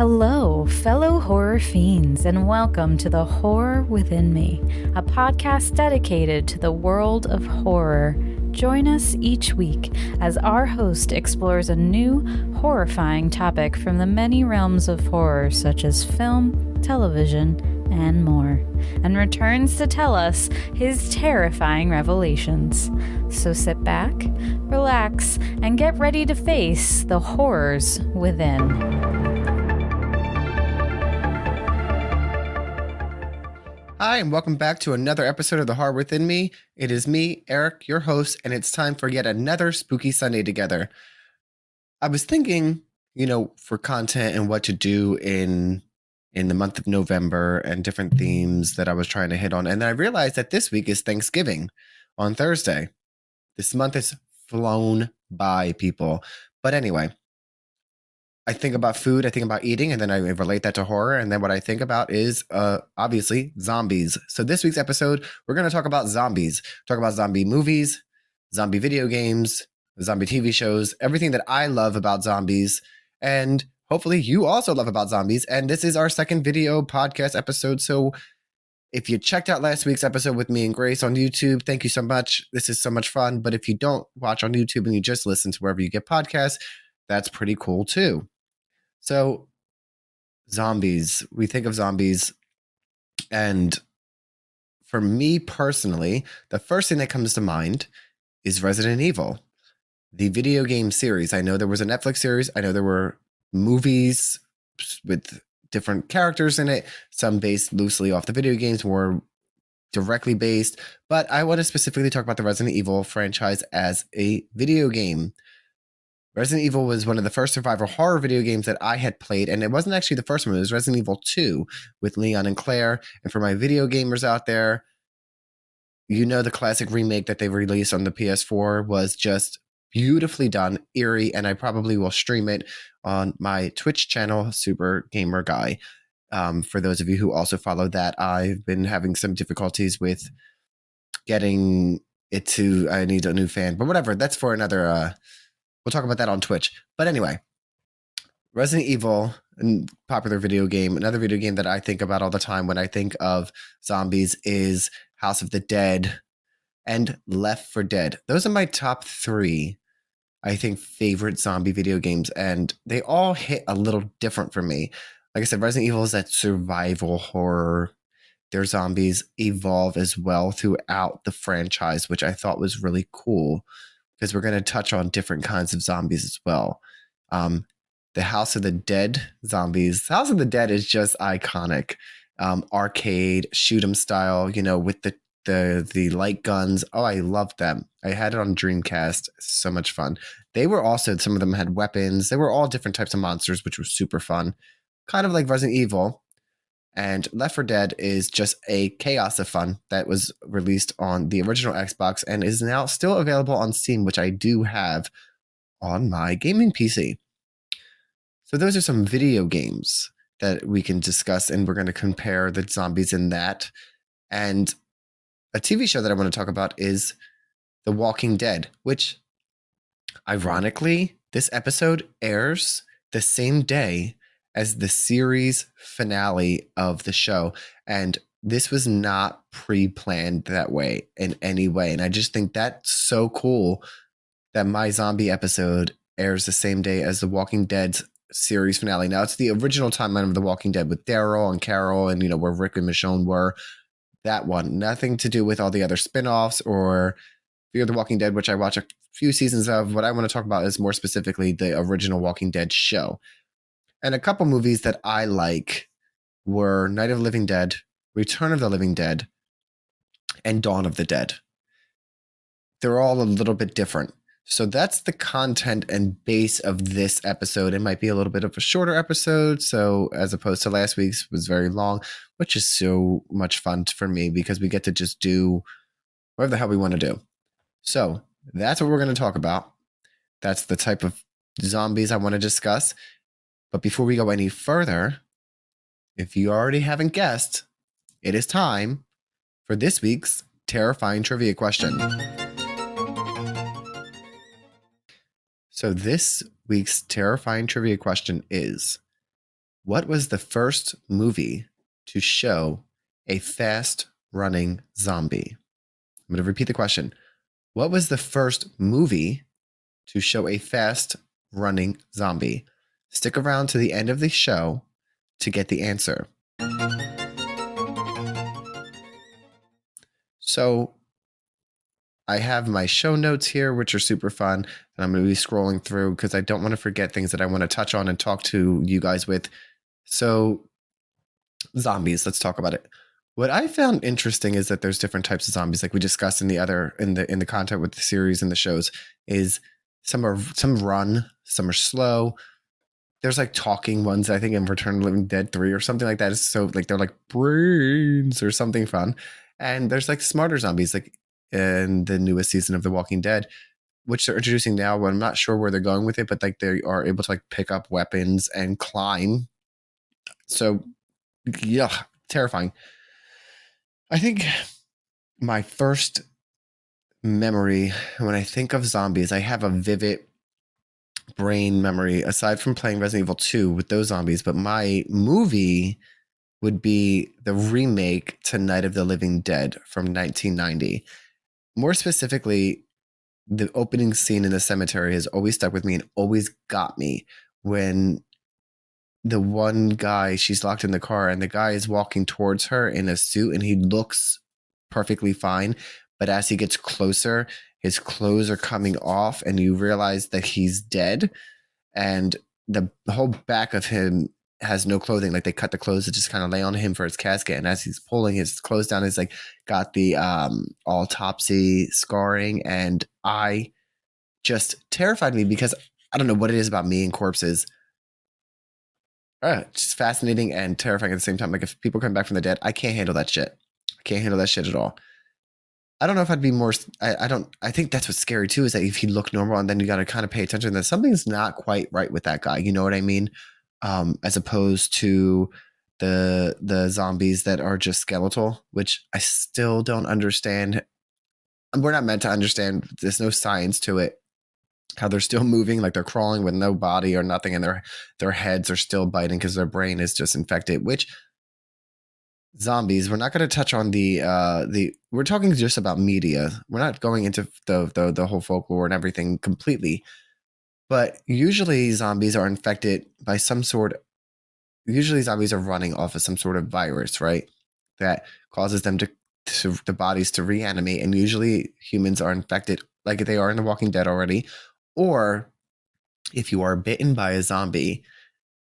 Hello, fellow horror fiends, and welcome to The Horror Within Me, a podcast dedicated to the world of horror. Join us each week as our host explores a new, horrifying topic from the many realms of horror, such as film, television, and more, and returns to tell us his terrifying revelations. So sit back, relax, and get ready to face the horrors within. Hi, and welcome back to another episode of The Horror Within Me. It is me, Eric, your host, and it's time for yet another spooky Sunday together. I was thinking, for content and what to do in the month of November and different themes that I was trying to hit on, and then I realized that this week is Thanksgiving on Thursday. This month has flown by, people. But anyway, I think about food, I think about eating, and then I relate that to horror. And then what I think about is, obviously, zombies. So this week's episode, we're going to talk about zombies. Talk about zombie movies, zombie video games, zombie TV shows, everything that I love about zombies. And hopefully you also love about zombies. And this is our second video podcast episode. So if you checked out last week's episode with me and Grace on YouTube, thank you so much. This is so much fun. But if you don't watch on YouTube and you just listen to wherever you get podcasts, that's pretty cool too. So zombies, we think of zombies, and for me personally, the first thing that comes to mind is Resident Evil, the video game series. I know there was a Netflix series. I know there were movies with different characters in it, some based loosely off the video games, more directly based, but I want to specifically talk about the Resident Evil franchise as a video game. Resident Evil was one of the first survival horror video games that I had played, and it wasn't actually the first one. It was Resident Evil 2 with Leon and Claire. And for my video gamers out there, the classic remake that they released on the PS4 was just beautifully done, eerie, and I probably will stream it on my Twitch channel, Super Gamer Guy. For those of you who also follow that, I've been having some difficulties with getting it to, I need a new fan, but whatever, that's for another, we'll talk about that on Twitch. But anyway, Resident Evil, a popular video game. Another video game that I think about all the time when I think of zombies is House of the Dead and Left 4 Dead. Those are my top three, I think, favorite zombie video games. And they all hit a little different for me. Like I said, Resident Evil is that survival horror. Their zombies evolve as well throughout the franchise, which I thought was really cool, because we're going to touch on different kinds of zombies as well. The House of the Dead zombies. House of the Dead is just iconic. Arcade, shoot 'em style, with the light guns. Oh, I loved them. I had it on Dreamcast. So much fun. They were also, some of them had weapons. They were all different types of monsters, which was super fun. Kind of like Resident Evil. And Left 4 Dead is just a chaos of fun that was released on the original Xbox and is now still available on Steam, which I do have on my gaming PC. So those are some video games that we can discuss, and we're going to compare the zombies in that. And a TV show that I want to talk about is The Walking Dead, which, ironically, this episode airs the same day as the series finale of the show. And this was not pre-planned that way in any way. And I just think that's so cool that my zombie episode airs the same day as The Walking Dead's series finale. Now, it's the original timeline of The Walking Dead with Daryl and Carol and, where Rick and Michonne were. That one. Nothing to do with all the other spinoffs or Fear the Walking Dead, which I watch a few seasons of. What I want to talk about is more specifically the original Walking Dead show. And a couple movies that I like were Night of the Living Dead, Return of the Living Dead, and Dawn of the Dead. They're all a little bit different. So that's the content and base of this episode. It might be a little bit of a shorter episode, so as opposed to last week's was very long, which is so much fun for me because we get to just do whatever the hell we want to do. So that's what we're going to talk about. That's the type of zombies I want to discuss. But before we go any further, if you already haven't guessed, it is time for this week's terrifying trivia question. So this week's terrifying trivia question is, What was the first movie to show a fast-running zombie? I'm going to repeat the question. What was the first movie to show a fast-running zombie? Stick around to the end of the show to get the answer. So I have my show notes here, which are super fun. And I'm going to be scrolling through because I don't want to forget things that I want to touch on and talk to you guys with. So zombies, let's talk about it. What I found interesting is that there's different types of zombies, like we discussed in the content with the series and the shows. Is some run, some are slow. There's like talking ones, I think, in Return of the Living Dead 3 or something like that. So like they're like brains or something fun. And there's like smarter zombies, like in the newest season of The Walking Dead, which they're introducing now. But I'm not sure where they're going with it, but like they are able to like pick up weapons and climb. So yeah, terrifying. I think my first memory when I think of zombies, I have a vivid brain memory aside from playing Resident Evil 2 with those zombies, but my movie would be the remake to Night of the Living Dead from 1990. More specifically, the opening scene in the cemetery has always stuck with me and always got me when the one guy, she's locked in the car and the guy is walking towards her in a suit and he looks perfectly fine. But as he gets closer, his clothes are coming off and you realize that he's dead. And the whole back of him has no clothing. Like they cut the clothes to just kind of lay on him for his casket. And as he's pulling his clothes down, he's like got the autopsy scarring. And I just terrified me because I don't know what it is about me and corpses. It's fascinating and terrifying at the same time. Like if people come back from the dead, I can't handle that shit. I can't handle that shit at all. I don't know if I'd be more. I think that's what's scary too, is that if you look normal and then you got to kind of pay attention that something's not quite right with that guy. You know what I mean? As opposed to the zombies that are just skeletal, which I still don't understand. We're not meant to understand. There's no science to it. How they're still moving, like they're crawling with no body or nothing, and their heads are still biting because their brain is just infected. Which zombies, we're not going to touch on the we're talking just about media. We're not going into the whole folklore and everything completely. But usually zombies are infected by some sort. Usually zombies are running off of some sort of virus, right? That causes them to the bodies to reanimate. And usually humans are infected like they are in The Walking Dead already. Or if you are bitten by a zombie,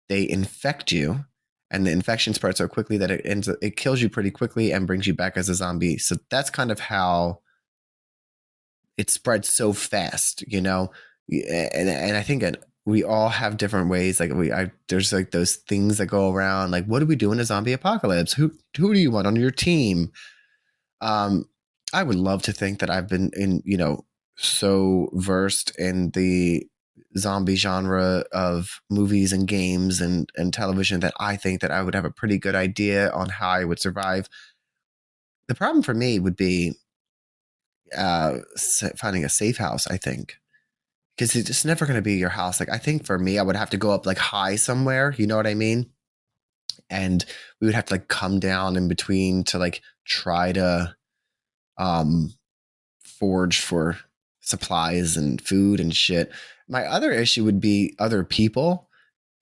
they infect you. And the infection spreads so quickly that it kills you pretty quickly and brings you back as a zombie. So that's kind of how it spreads so fast, you know? And I think we all have different ways. Like there's like those things that go around. Like, what do we do in a zombie apocalypse? Who do you want on your team? I would love to think that I've been so versed in the zombie genre of movies and games and television that I think that I would have a pretty good idea on how I would survive. The problem for me would be finding a safe house, I think, because it's just never going to be your house. Like, I think for me, I would have to go up like high somewhere, you know what I mean? And we would have to like come down in between to like try to forage for supplies and food and shit. My other issue would be other people.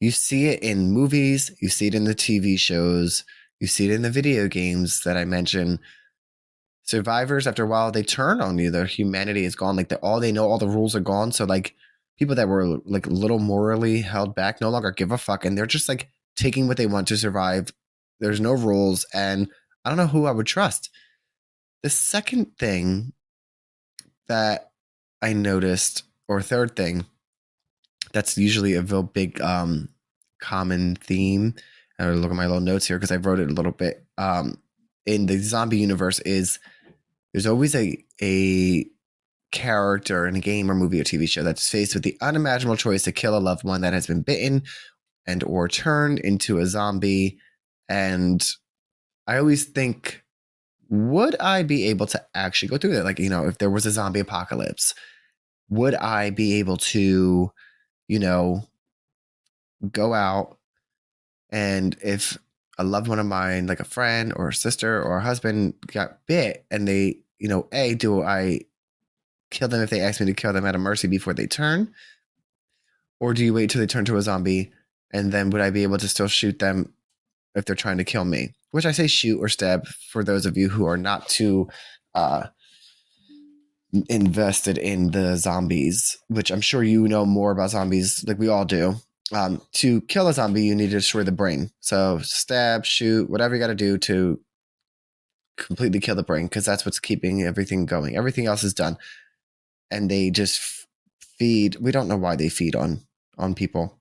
You see it in movies, you see it in the TV shows, you see it in the video games that I mentioned. Survivors, after a while, they turn on you. Their humanity is gone. Like all they know, all the rules are gone. So like people that were like a little morally held back no longer give a fuck, and they're just like taking what they want to survive. There's no rules, and I don't know who I would trust. The second thing that I noticed, or third thing, that's usually a real big common theme. I look at my little notes here because I wrote it a little bit. In the zombie universe, is there's always a character in a game or movie or TV show that's faced with the unimaginable choice to kill a loved one that has been bitten and or turned into a zombie. And I always think, would I be able to actually go through that? Like, if there was a zombie apocalypse, would I be able to, go out And if a loved one of mine, like a friend or a sister or a husband, got bit, and they, do I kill them if they ask me to kill them out of mercy before they turn? Or do you wait till they turn to a zombie, and then would I be able to still shoot them if they're trying to kill me? Which I say shoot or stab for those of you who are not too invested in the zombies, which I'm sure you know more about zombies, like we all do. To kill a zombie, you need to destroy the brain. So stab, shoot, whatever you got to do to completely kill the brain, because that's what's keeping everything going. Everything else is done. And they just feed. We don't know why they feed on people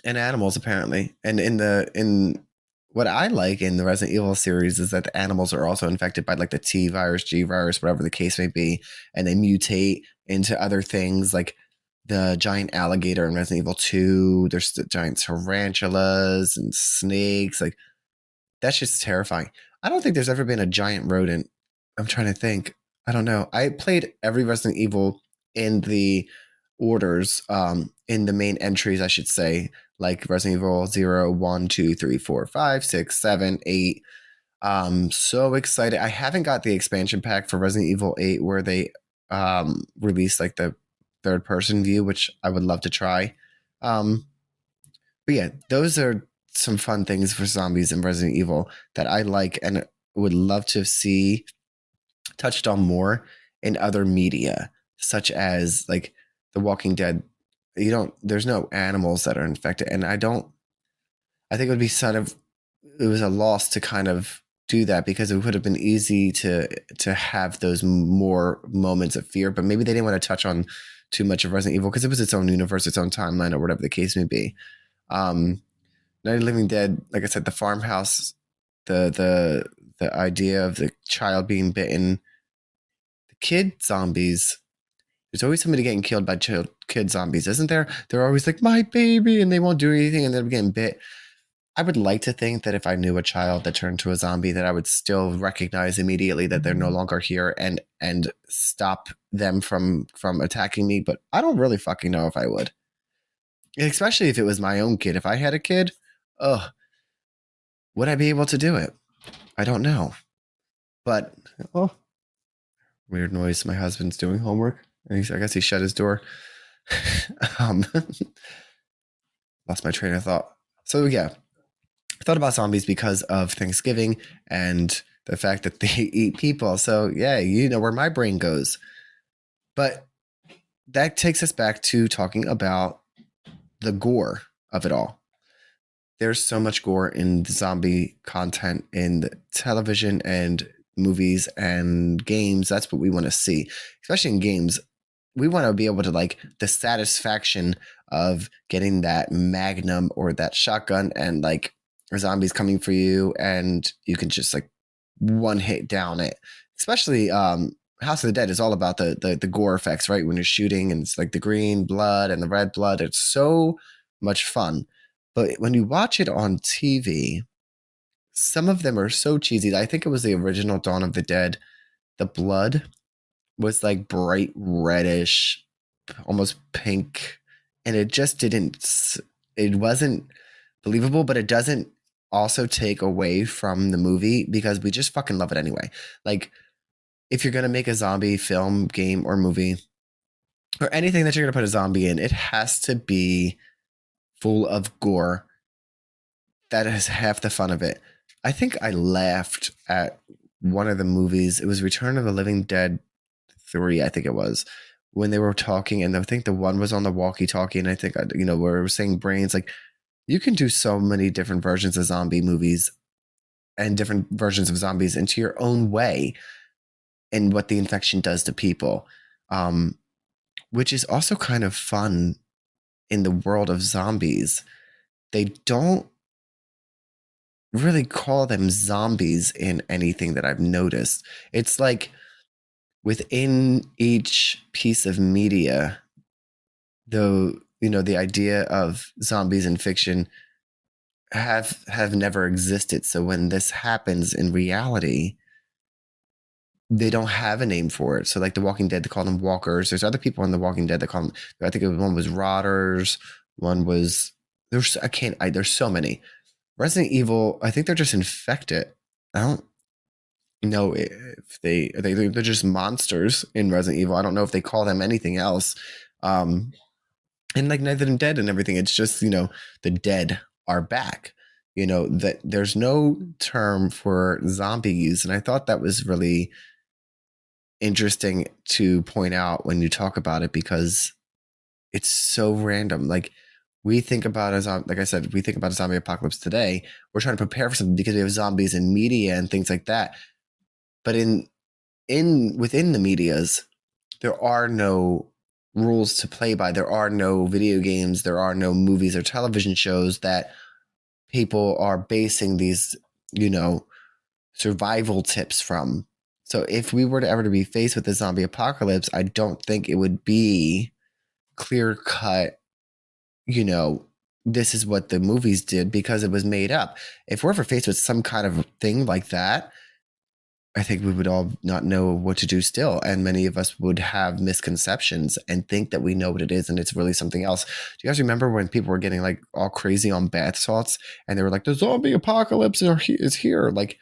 and animals, apparently. And in what I like in the Resident Evil series is that the animals are also infected by like the T virus, G virus, whatever the case may be, and they mutate into other things, like the giant alligator in Resident Evil 2. There's the giant tarantulas and snakes. Like, that's just terrifying. I don't think there's ever been a giant rodent. I'm trying to think. I don't know. I played every Resident Evil in the orders, in the main entries, I should say, like Resident Evil 0, 1, 2, 3, 4, 5, 6, 7, 8. So excited. I haven't got the expansion pack for Resident Evil 8 where they released like the third person view, which I would love to try. But yeah, those are some fun things for zombies in Resident Evil that I like and would love to see touched on more in other media, such as like The Walking Dead. There's no animals that are infected. And I think it would be it was a loss to kind of do that, because it would have been easy to have those more moments of fear, but maybe they didn't want to touch on too much of Resident Evil because it was its own universe, its own timeline, or whatever the case may be. Night of the Living Dead, like I said, the farmhouse, the idea of the child being bitten, the kid zombies. There's always somebody getting killed by kid zombies, isn't there? They're always like, my baby, and they won't do anything, and they're getting bit. I would like to think that if I knew a child that turned to a zombie, that I would still recognize immediately that they're no longer here and stop them from attacking me. But I don't really fucking know if I would. Especially if it was my own kid. If I had a kid, would I be able to do it? I don't know. But, weird noise. My husband's doing homework. I guess he shut his door. Lost my train of thought. So yeah, I thought about zombies because of Thanksgiving and the fact that they eat people. So yeah, you know where my brain goes. But that takes us back to talking about the gore of it all. There's so much gore in the zombie content in television and movies and games. That's what we want to see, especially in games. We want to be able to like the satisfaction of getting that magnum or that shotgun and like zombies coming for you, and you can just like one hit down it. Especially House of the Dead is all about the gore effects, right? When you're shooting and it's like the green blood and the red blood. It's so much fun. But when you watch it on TV, some of them are so cheesy. I think it was the original Dawn of the Dead. The blood was like bright reddish, almost pink. And it just it wasn't believable, but it doesn't also take away from the movie because we just fucking love it anyway. Like, if you're going to make a zombie film, game, or movie, or anything that you're going to put a zombie in, it has to be full of gore. That is half the fun of it. I think I laughed at one of the movies. It was Return of the Living Dead 3, I think it was, when they were talking, and I think the one was on the walkie-talkie, and I think, where it was saying brains, like, you can do so many different versions of zombie movies and different versions of zombies into your own way and what the infection does to people, which is also kind of fun in the world of zombies. They don't really call them zombies in anything that I've noticed. It's like within each piece of media, the idea of zombies in fiction have never existed. So when this happens in reality, they don't have a name for it. So like The Walking Dead, they call them walkers. There's other people in The Walking Dead that call them, I think one was rotters. One was, there's so many. Resident Evil, I think they're just infected. I don't know if they're just monsters in Resident Evil. I don't know if they call them anything else. And like Night of the Dead and everything, it's just, the dead are back. That there's no term for zombies. And I thought that was really interesting to point out when you talk about it, because it's so random. Like, we think about like I said, we think about a zombie apocalypse today. We're trying to prepare for something because we have zombies in media and things like that. But within the medias, there are no rules to play by. There are no video games. There are no movies or television shows that people are basing these, survival tips from. So if we were to ever to be faced with a zombie apocalypse, I don't think it would be clear cut, this is what the movies did, because it was made up. If we're ever faced with some kind of thing like that, I think we would all not know what to do still. And many of us would have misconceptions and think that we know what it is, and it's really something else. Do you guys remember when people were getting like all crazy on bath salts and they were like, the zombie apocalypse is here? Like,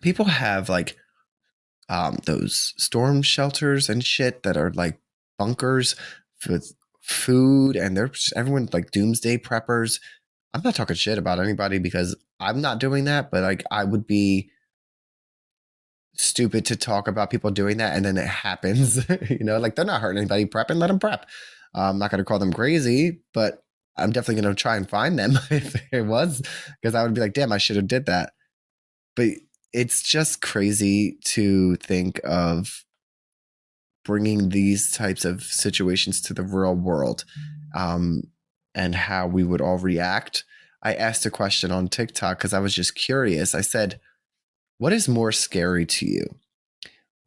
people have like those storm shelters and shit that are like bunkers with food, and everyone like doomsday preppers. I'm not talking shit about anybody because I'm not doing that, but like, I would be stupid to talk about people doing that and then it happens. Like, they're not hurting anybody prepping, let them prep. I'm not going to call them crazy, but I'm definitely going to try and find them if it was, because I would be like, damn, I should have did that. But it's just crazy to think of bringing these types of situations to the real world, and how we would all react. I asked a question on TikTok because I was just curious. I said, what is more scary to you,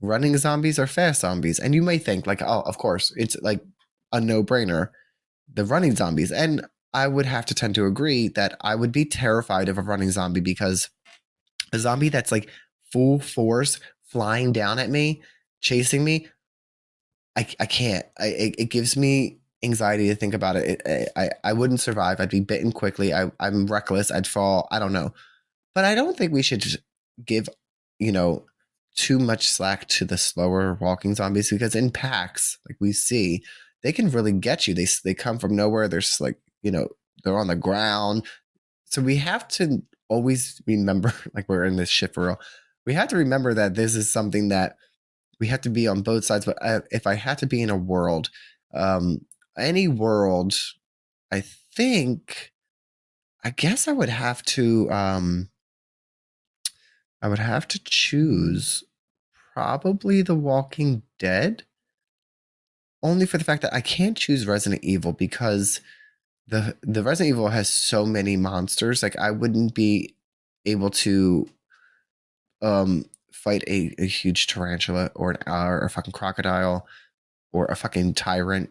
running zombies or fast zombies? And you may think like, oh, of course, it's like a no-brainer, the running zombies. And I would have to tend to agree that I would be terrified of a running zombie, because a zombie that's like full force flying down at me, chasing me, I can't. It gives me anxiety to think about it. I wouldn't survive. I'd be bitten quickly. I'm reckless. I'd fall. I don't know. But I don't think we should give, too much slack to the slower walking zombies, because in packs, like we see, they can really get you. They come from nowhere. They're just like, they're on the ground. So we have to always remember, like, we're in this shit for real. We have to remember that this is something that we have to be on both sides. But if I had to be in a world, any world, I guess I would have to, choose probably The Walking Dead, only for the fact that I can't choose Resident Evil, because the Resident Evil has so many monsters. Like, I wouldn't be able to fight a huge tarantula or a fucking crocodile or a fucking tyrant,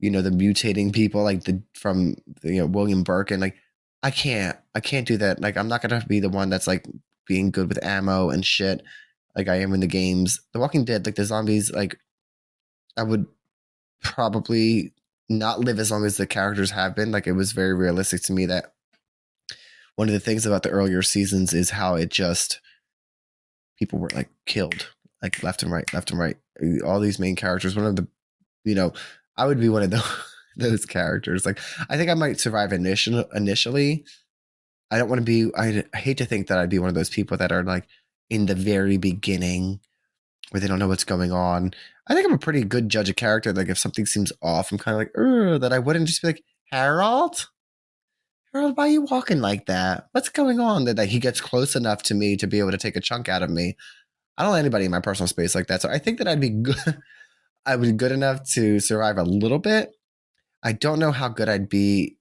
the mutating people like from William Birkin. Like, I can't do that. Like, I'm not gonna be the one that's like being good with ammo and shit like I am in the games. The Walking Dead, like the zombies, like I would probably not live as long as the characters have been. Like, it was very realistic to me that one of the things about the earlier seasons is how it just, people were like killed, like left and right. All these main characters, one of the, I would be one of those characters. Like, I think I might survive initially. I don't want to be, I hate to think that I'd be one of those people that are like in the very beginning where they don't know what's going on. I think I'm a pretty good judge of character. Like, if something seems off, I'm kind of like, that I wouldn't just be like, Harold, why are you walking like that? What's going on? That he gets close enough to me to be able to take a chunk out of me. I don't let anybody in my personal space like that. So I think that I'd be good. I would be good enough to survive a little bit. I don't know how good I'd be,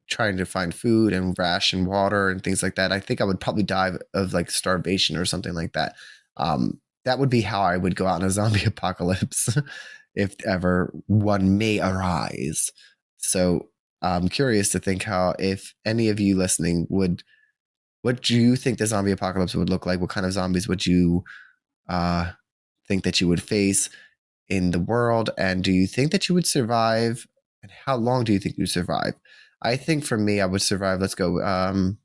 trying to find food and ration water and things like that. I think I would probably die of like starvation or something like that. That would be how I would go out in a zombie apocalypse if ever one may arise. So I'm curious to think how, if any of you listening what do you think the zombie apocalypse would look like? What kind of zombies would you think that you would face in the world? And do you think that you would survive? And how long do you think you survive? I think for me, I would survive. Let's go. I'm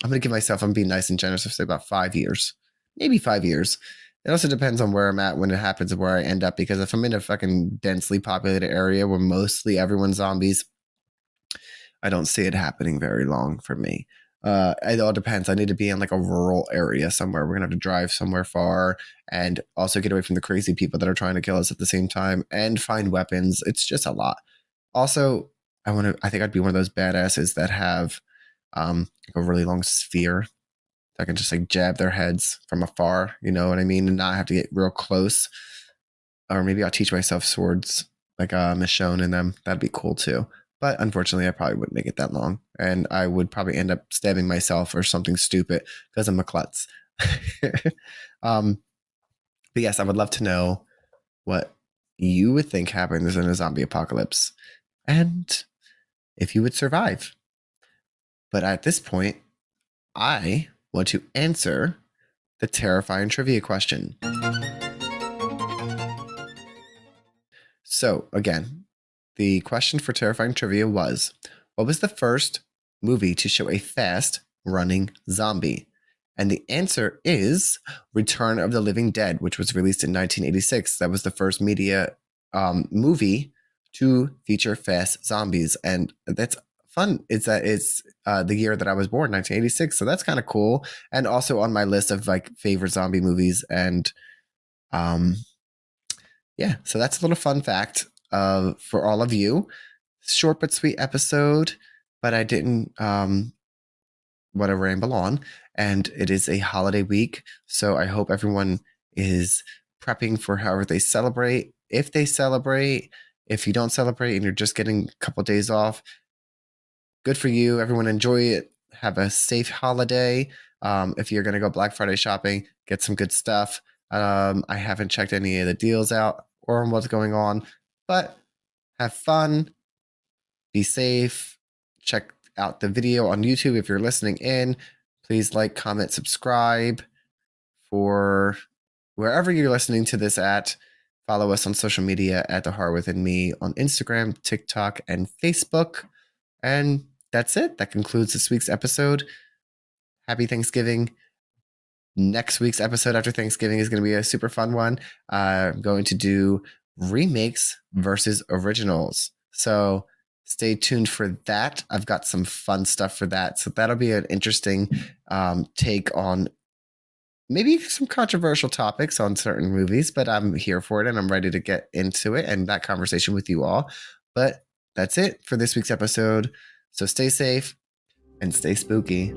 going to give myself, I'm being nice and generous, I'll say about 5 years, maybe 5 years. It also depends on where I'm at when it happens and where I end up. Because if I'm in a fucking densely populated area where mostly everyone's zombies, I don't see it happening very long for me. It all depends. I need to be in like a rural area somewhere. We're gonna have to drive somewhere far and also get away from the crazy people that are trying to kill us at the same time and find weapons. It's just a lot. Also, I think I'd be one of those badasses that have like a really long sphere that can just like jab their heads from afar, you know what I mean? And not have to get real close. Or maybe I'll teach myself swords like Michonne in them. That'd be cool too. But unfortunately, I probably wouldn't make it that long. And I would probably end up stabbing myself or something stupid because I'm a klutz. But yes, I would love to know what you would think happens in a zombie apocalypse and if you would survive. But at this point, I want to answer the terrifying trivia question. So, again, the question for terrifying trivia was, what was the first movie to show a fast running zombie? And the answer is Return of the Living Dead, which was released in 1986. That was the first media movie to feature fast zombies. And that's fun. It's that it's the year that I was born, 1986. So that's kind of cool. And also on my list of like favorite zombie movies. And yeah, so that's a little fun fact for all of you. Short but sweet episode, but I didn't want to ramble on. And it is a holiday week, so I hope everyone is prepping for however they celebrate. If they celebrate, if you don't celebrate and you're just getting a couple of days off, good for you. Everyone enjoy it. Have a safe holiday. If you're going to go Black Friday shopping, get some good stuff. I haven't checked any of the deals out or what's going on, but have fun. Be safe. Check out the video on YouTube if you're listening in. Please like, comment, subscribe for wherever you're listening to this at. Follow us on social media at The Horror Within Me on Instagram, TikTok, and Facebook. And that's it. That concludes this week's episode. Happy Thanksgiving. Next week's episode after Thanksgiving is going to be a super fun one. I'm going to do remakes versus originals. So stay tuned for that. I've got some fun stuff for that. So that'll be an interesting take on maybe some controversial topics on certain movies, but I'm here for it and I'm ready to get into it and that conversation with you all. But that's it for this week's episode. So stay safe and stay spooky.